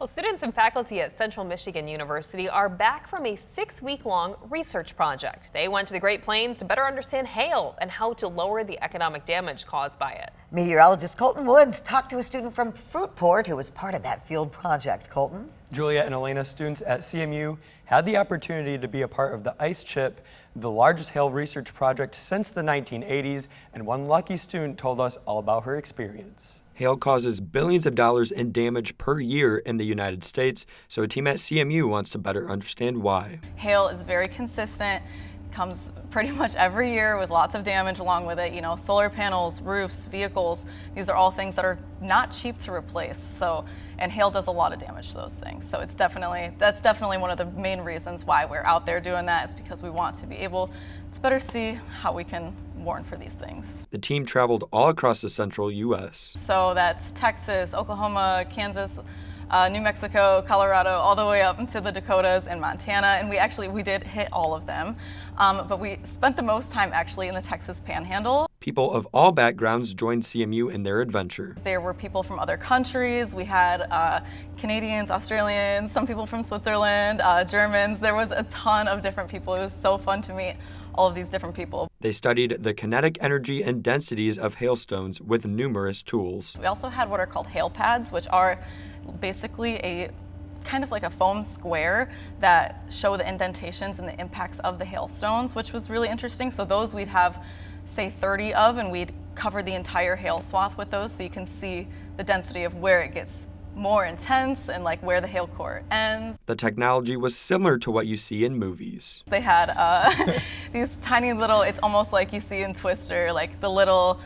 Well, students and faculty at Central Michigan University are back from a 6-week-long research project. They went to the Great Plains to better understand hail and how to lower the economic damage caused by it. Meteorologist Colton Woods talked to a student from Fruitport who was part of that field project. Colton? Julia and Elena, students at CMU, had the opportunity to be a part of the ICE CHIP, the largest hail research project since the 1980s, and one lucky student told us all about her experience. Hail causes billions of dollars in damage per year in the United States, so a team at CMU wants to better understand why. Hail is very consistent, comes pretty much every year with lots of damage along with it. You know, solar panels, roofs, vehicles, these are all things that are not cheap to replace. And hail does a lot of damage to those things. So that's definitely one of the main reasons why we're out there doing that, is because we want to be able to better see how we can warn for these things. The team traveled all across the central U.S. So that's Texas, Oklahoma, Kansas, New Mexico, Colorado, all the way up into the Dakotas and Montana, and we did hit all of them. But we spent the most time actually in the Texas Panhandle. People of all backgrounds joined CMU in their adventure. There were people from other countries. We had Canadians, Australians, some people from Switzerland, Germans. There was a ton of different people. It was so fun to meet all of these different people. They studied the kinetic energy and densities of hailstones with numerous tools. We also had what are called hail pads, which are basically a kind of like a foam square that show the indentations and the impacts of the hailstones, which was really interesting. So those we'd have, say, 30 of, and we'd cover the entire hail swath with those, so you can see the density of where it gets more intense and like where the hail core ends. The technology was similar to what you see in movies. They had these tiny little, it's almost like you see in Twister, like the little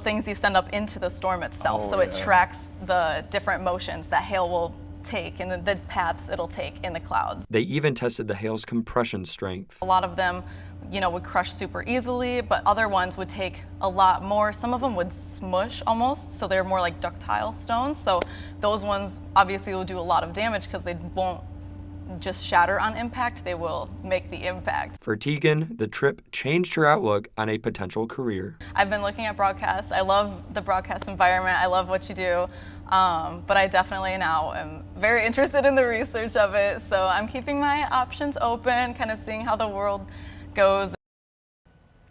things you send up into the storm itself. It tracks the different motions that hail will take and the paths it'll take in the clouds. They even tested the hail's compression strength. A lot of them, would crush super easily, but other ones would take a lot more. Some of them would smush almost, so they're more like ductile stones. So those ones obviously will do a lot of damage because they won't just shatter on impact, they will make the impact. For Tegan, the trip changed her outlook on a potential career. I've been looking at broadcast. I love the broadcast environment. I love what you do. But I definitely now am very interested in the research of it. So I'm keeping my options open, kind of seeing how the world goes.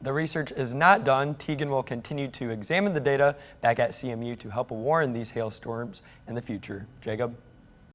The research is not done. Tegan will continue to examine the data back at CMU to help warn these hailstorms in the future. Jacob?